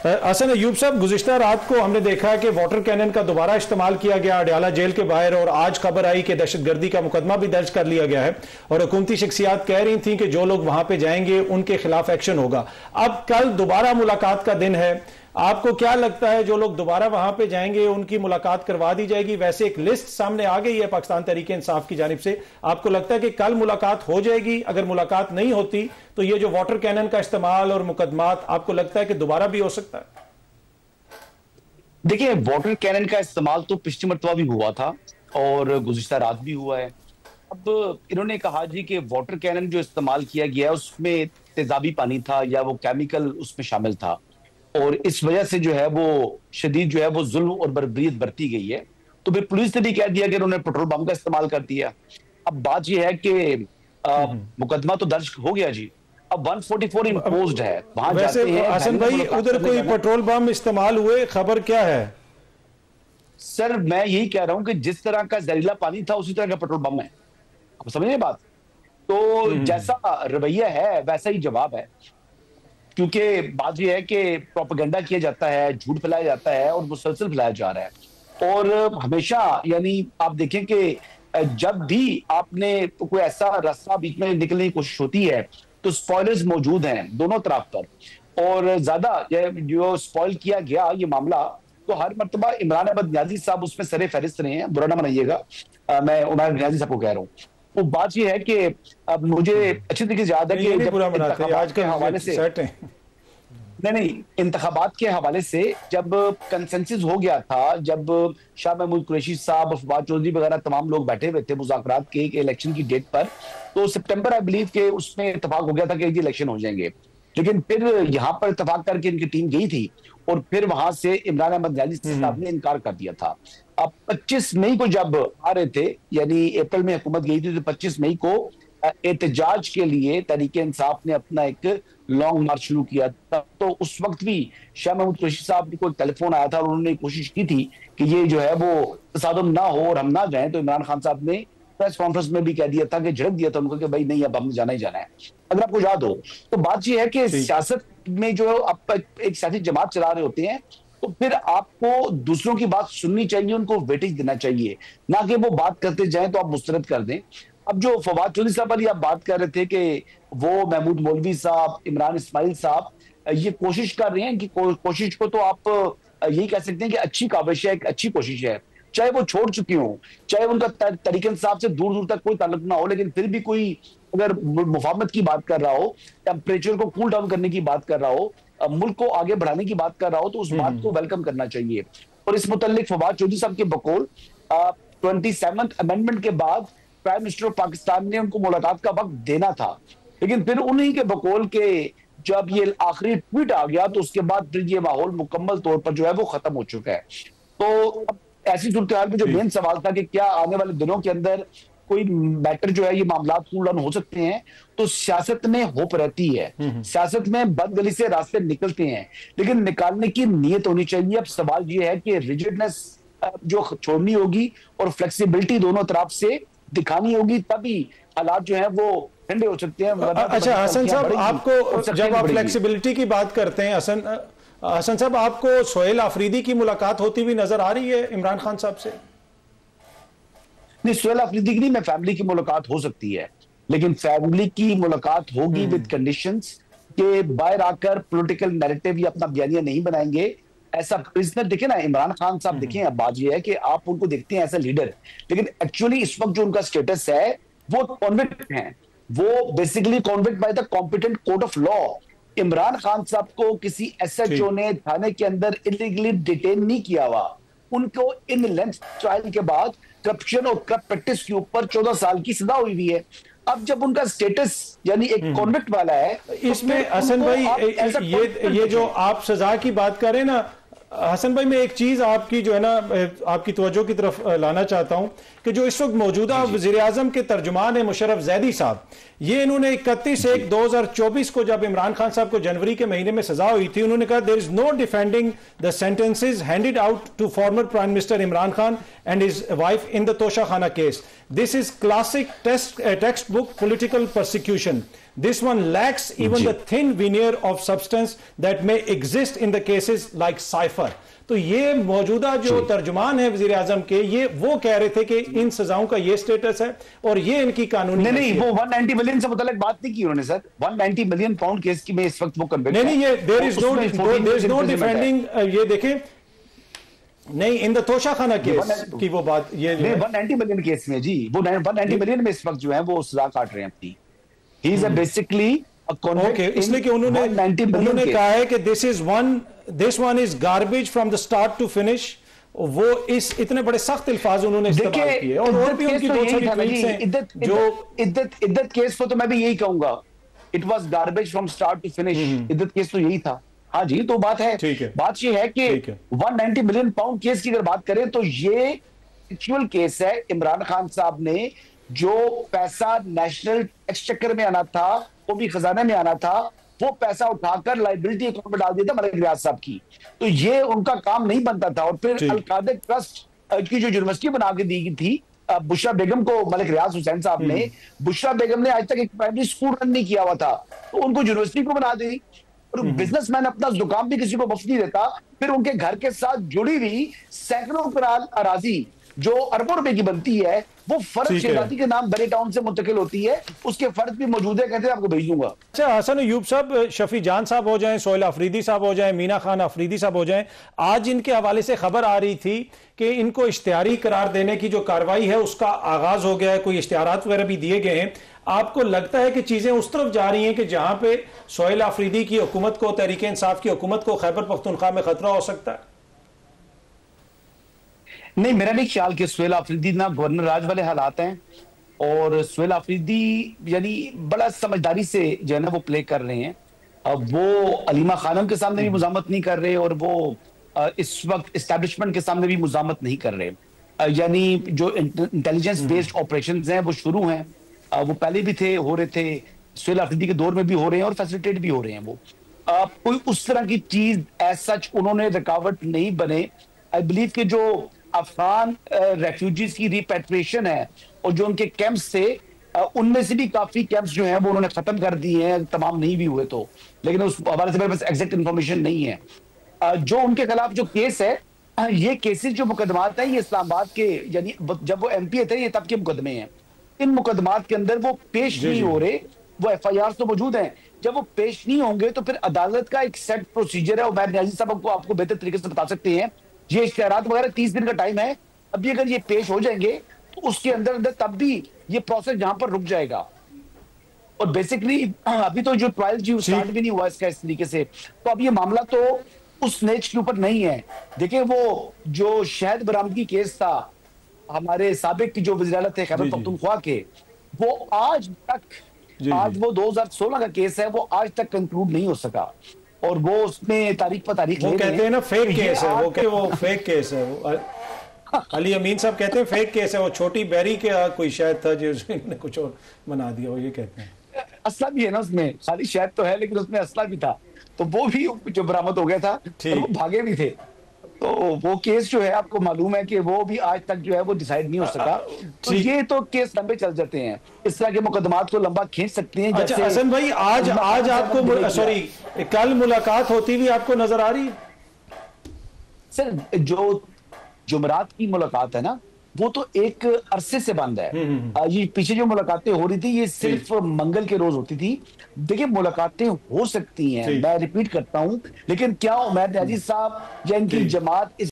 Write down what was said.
हसन अयूब साहब, गुज़िश्ता रात को हमने देखा कि वाटर कैनन का दोबारा इस्तेमाल किया गया अडयाला जेल के बाहर, और आज खबर आई कि दहशतगर्दी का मुकदमा भी दर्ज कर लिया गया है और हुकूमती शख्सियात कह रही थी कि जो लोग वहां पे जाएंगे उनके खिलाफ एक्शन होगा। अब कल दोबारा मुलाकात का दिन है, आपको क्या लगता है जो लोग दोबारा वहां पे जाएंगे उनकी मुलाकात करवा दी जाएगी? वैसे एक लिस्ट सामने आ गई है पाकिस्तान तहरीक इंसाफ की जानिब से, आपको लगता है कि कल मुलाकात हो जाएगी? अगर मुलाकात नहीं होती तो ये जो वाटर कैनन का इस्तेमाल और मुकदमात, आपको लगता है कि दोबारा भी हो सकता है? देखिए, वाटर कैनन का इस्तेमाल तो पिछली मरतबा भी हुआ था और गुज़िश्ता रात भी हुआ है। अब इन्होंने कहा जी कि वाटर कैनन जो इस्तेमाल किया गया है उसमें तेजाबी पानी था या वो केमिकल उसमें शामिल था, और इस वजह से जो है वो शदीद जो है वो जुल्म और बर्बरियत बरती गई है। तो फिर पुलिस ने भी कह दिया कि उन्होंने पेट्रोल बम का इस्तेमाल कर दिया। अब बात यह है कि मुकदमा तो दर्ज हो गया जी, अब 144 इम्पोज्ड है। वहां वैसे हसन भाई, उधर कोई पेट्रोल बम इस्तेमाल हुए, खबर क्या है? सर मैं यही कह रहा हूं कि जिस तरह का जहरीला पानी था उसी तरह का पेट्रोल बम है। आप समझिए बात। तो जैसा रवैया है वैसा ही जवाब है, क्योंकि बात यह है कि प्रोपेगेंडा किया जाता है, झूठ फैलाया जाता है और मुसलसल फैलाया जा रहा है। और हमेशा यानी आप देखें कि जब भी आपने कोई ऐसा रास्ता बीच में निकलने की कोशिश होती है तो स्पॉयलर्स मौजूद हैं दोनों तरफ पर, और ज्यादा जो स्पॉइल किया गया ये मामला, तो हर मरतबा इमरान अहमद नियाजी साहब उसमें सरे फहरिस्त रहे हैं। बुरा ना मनाइएगा, मैं उमर नियाजी साहब को कह रहा हूँ। वो बात ये है कि अब मुझे अच्छी तरीके से याद है कि आज के हवाले से नहीं इंतखाबात के हवाले से जब कंसेंसस हो गया था, जब शाह महमूद कुरैशी साहब, फवाद चौधरी वगैरह तमाम लोग बैठे हुए थे मुज़ाकरात के इलेक्शन की डेट पर, तो सितंबर आई बिलीव के उसमें इत्तेफाक हो गया था कि ये इलेक्शन हो जाएंगे। लेकिन फिर यहाँ पर इत्तेफाक करके इनकी टीम गई थी और फिर वहां से इमरान अहमद नियाजी साहब ने इनकार कर दिया था। अब 25 मई को जब आ रहे थे, यानी अप्रैल में हुकूमत गई थी, तो 25 मई को एहतजाज के लिए तहरीक इंसाफ ने अपना एक लॉन्ग मार्च शुरू किया था। तो उस वक्त भी शाह महमूद कुरैशी साहब को टेलीफोन आया था और उन्होंने कोशिश की थी कि ये जो है वो तसादुम ना हो और हम ना जाएं। तो इमरान खान साहब ने प्रेस कॉन्फ्रेंस में भी कह दिया था कि झड़क दिया था उनको कि भाई नहीं, अब हमने जाना ही जाना है। अगर आपको याद हो तो बात यह है कि सियासत में जो आप एक सियासी जमात चला रहे होते हैं तो फिर आपको दूसरों की बात सुननी चाहिए, उनको वेटेज देना चाहिए, ना कि वो बात करते जाएं तो आप मुस्तरद कर दें। अब जो फवाद चौधरी साहब वाली आप बात कर रहे थे कि वो महमूद मौलवी साहब, इमरान इस्माइल साहब ये कोशिश कर रहे हैं कि कोशिश को तो आप यही कह सकते हैं कि अच्छी काविश है, एक अच्छी कोशिश है। चाहे वो छोड़ चुके हों, चाहे उनका तहरीक इंसाफ से दूर दूर तक कोई ताल्लुक ना हो, लेकिन फिर भी कोई अगर मुफाहमत की बात कर रहा हो, टेम्परेचर को कूल डाउन करने की बात कर रहा हो, मुल्क को आगे बढ़ाने की बात कर रहा हो, तो उस बात को वेलकम करना चाहिए। और इस मुतल्लिक फवाद चौधरी साहब के बकौल 27th अमेंडमेंट के बाद प्राइम मिनिस्टर ऑफ पाकिस्तान ने उनको मुलाकात का वक्त देना था, लेकिन फिर उन्हीं के बकौल के जब ये आखिरी ट्वीट आ गया तो उसके बाद फिर ये माहौल मुकम्मल तौर पर जो है वो खत्म हो चुका है। तो अब ऐसी सूरत हाल में जो मेन सवाल था कि क्या आने वाले दिनों के अंदर कोई मैटर जो है ये मामला कूल डाउन हो सकते हैं, तो सियासत में होप रहती है, सियासत में बदगली से रास्ते निकलते हैं, लेकिन निकालने की नीयत होनी चाहिए। अब सवाल ये है कि रिजिडनेस जो छोड़नी होगी और फ्लेक्सिबिलिटी दोनों तरफ से दिखानी होगी, तभी हालात जो है वो ठंडे हो सकते हैं। अच्छा हसन साहब, आपको जब आप फ्लेक्सिबिलिटी की बात करते हैं, हसन साहब आपको सोहेल आफरीदी की मुलाकात होती हुई नजर आ रही है इमरान खान साहब से? नहीं, सोहेल आफरीदी की नहीं, मैं फैमिली की मुलाकात हो सकती है, लेकिन फैमिली की मुलाकात होगी विद कंडीशंस के बाहर आकर पॉलिटिकल नैरेटिव या अपना बयानिया नहीं बनाएंगे। ऐसा प्रिजनर देखे ना इमरान खान साहब, देखें अब बात यह है कि आप उनको देखते हैं एज ए लीडर, लेकिन एक्चुअली इस वक्त जो उनका स्टेटस है वो कॉन्विक्ट हैं, वो basically convict by the competent court of law. Imran Khan साहब को किसी एसएचओ ने थाने के अंदर इलीगली डिटेन नहीं किया हुआ, उनको इन लेंथ ट्रायल के बाद करप्शन और करप्ट प्रैक्टिस के ऊपर 14 साल की सजा हुई है। अब जब उनका स्टेटस यानी एक कॉन्विक्ट वाला है, इसमें हसन भाई ये जो आप सजा की बात कर रहे हैं ना, हसन भाई मैं एक चीज आपकी जो है ना आपकी तवज्जो की तरफ लाना चाहता हूं कि जो इस वक्त मौजूदा वजीर आजम के तर्जुमान है मुशर्रफ जैदी साहब, ये इन्होंने 31/1/2024 को जब इमरान खान साहब को जनवरी के महीने में सजा हुई थी, उन्होंने कहा there is no defending the sentences handed out to former prime minister Imran Khan and his wife in the Tosha Khana case. This is classic text book political persecution. This one lacks even the thin veneer of substance that may exist in the cases like Cypher. तो ये मौजूदा जो तर्जुमान है वजीर आजम के, ये वो कह रहे थे कि इन सजाओं का ये स्टेटस है और ये इनकी कानूनी नहीं, वो 190 मिलियन से मुतालिक बात नहीं की उन्होंने सर। 190 मिलियन पाउंड केस की में इस वक्त वो कन्विक्ट नहीं, ये देयर इज नो डिफेंडिंग, ये देखें नहीं, इन द तोशाखाना केस की वो बात, ये 190 मिलियन केस में जी, वो 190 मिलियन में इस वक्त जो है वो सजा काट रहे हैं अपनी। ही इज बेसिकली ओके, इसलिए कि उन्होंने कहा है कि this one is garbage from the start to finish. वो इस इतने बड़े सख्त अल्फाज उन्होंने इस्तेमाल किए और भी उनकी बहुत सारी ट्वीट्स हैं जो इद्दत केस को तो मैं भी यही कहूंगा, it was garbage from start to finish. इद्दत केस तो यही था। हाँ जी, तो बात है, बात ये है कि 190 मिलियन पाउंड केस की अगर बात करें तो ये एक्चुअल केस है। इमरान खान साहब ने जो पैसा नेशनल एक्सचेकर में आना था, वो भी खजाने में आना था, वो पैसा उठाकर लाइबिलिटी अकाउंट में डाल दिया था मलिक रियाज साहब की। तो ये उनका काम नहीं बनता था। और फिर अलकादर ट्रस्ट की जो यूनिवर्सिटी बना के दी गई थी बुशरा बेगम को, मलिक रियाज हुसैन साहब ने, बुशरा बेगम ने आज तक एक प्राइमरी स्कूल रन नहीं किया हुआ था, तो उनको यूनिवर्सिटी को बना दी। और बिजनेसमैन अपना जुकाम भी किसी को मुफ्त नहीं देता। फिर उनके घर के साथ जुड़ी हुई सैकड़ों कनाल अराजी जो अरबों रुपए की बनती है, वो फर्ज शेहजादी के नाम बड़े टाउन से मुंतकिल होती है। उसके फर्ज भी मौजूद है, कहते हैं आपको भेज दूंगा। अच्छा हसन अयूब साहब, शफी जान साहब हो जाएं, सोहेल अफरीदी साहब हो जाएं, मीना खान अफरीदी साहब हो जाएं, आज इनके हवाले से खबर आ रही थी कि इनको इश्तिहारी करार देने की जो कार्रवाई है उसका आगाज हो गया है, कोई इश्तिहारात वगैरह भी दिए गए हैं। आपको लगता है कि चीजें उस तरफ जा रही हैं कि जहां पे सोहेल अफरीदी की हुकूमत को, तहरीक इंसाफ की हुकूमत को खैबर पख्तूनख्वा में खतरा हो सकता है? नहीं, मेरा नहीं ख्याल कि सोहेल अफरीदी ना गवर्नर राज वाले हालात हैं, और सोहेल अफरीदी यानी बड़ा समझदारी से जो है ना वो प्ले कर रहे हैं। अब वो अलीमा खानम के सामने भी मुजामत नहीं कर रहे और वो इस वक्त इस्टेब्लिशमेंट के सामने भी मुजामत नहीं कर रहे। यानी जो इंटेलिजेंस बेस्ड ऑपरेशंस हैं वो शुरू हैं, वो पहले भी थे, हो रहे थे, सोहेल अफरीदी के दौर में भी हो रहे हैं और फैसिलिटेट भी हो रहे हैं। वो कोई उस तरह की चीज एज सच उन्होंने रुकावट नहीं बने। आई बिलीव कि जो अफगान रेफ्यूजीज की रिपेट्रिएशन है और जो उनके कैंप्स थे, उनमें से भी काफी कैंप्स जो हैं वो उन्होंने खत्म कर दिए हैं, तमाम नहीं भी हुए तो, लेकिन उस हवाले से मेरे पास एग्जैक्ट इंफॉर्मेशन नहीं है। जो उनके खिलाफ जो केस है, ये केसेस जो मुकदमात हैं, ये इस्लामाबाद के, यानी जब वो एमपी थे ये तब के मुकदमे हैं। इन मुकदमात के अंदर वो पेश नहीं हो रहे, वो एफआईआर तो मौजूद हैं। जब वो पेश नहीं होंगे तो फिर अदालत का एक सेट प्रोसीजर है, उमैर नियाज़ी साहब आपको बेहतर तरीके से बता सकते हैं। ये इश्तिहारात वगैरह 30 दिन का टाइम है। अभी अगर ये पेश हो जाएंगे तो उसके अंदर अंदर तब भी ये प्रोसेस जहां पर रुक जाएगा। और बेसिकली अभी तो जो ट्रायल जी स्टार्ट भी नहीं हुआ इसका इस तरीके से, तो अब ये मामला तो उस नेच के ऊपर नहीं है। देखिए वो जो शहद बरामदगी केस था हमारे साबिक की जो वज़ीर-ए-आला थे खैबर पख्तूनख्वा के, वो आज वो 2016 का केस है, वो आज तक कंक्लूड नहीं हो सका। और वो उसमें तारीख पर तारीख वो कहते हैं ना फेक केस है, वो फेक केस है। वो अली अमीन साहब कहते हैं फेक केस है, वो छोटी बैरी के कोई शायद था जो उसने कुछ और बना दिया, वो ये कहते हैं। असला भी है ना उसमें, खाली शायद तो है लेकिन उसमें असला भी था, तो वो भी जो बरामद हो गया था और वो भागे भी थे। तो वो केस जो है आपको मालूम है कि वो भी आज तक जो है वो डिसाइड नहीं हो सका। तो ये तो केस लंबे चल जाते हैं, इस तरह के मुकदमात को लंबा खींच सकते हैं। अच्छा हसन भाई, आज आपको सॉरी कल मुलाकात होती हुई आपको नजर आ रही है? सर जो जुमरात की मुलाकात है ना, वो तो एक अरसे से बंद है। ये पीछे जो मुलाकातें हो रही थी ये सिर्फ मंगल के रोज होती थी। देखिए मुलाकातें हो सकती हैं, मैं रिपीट करता हूं, लेकिन क्या उमैर नियाज़ी साहब या इनकी जमात इस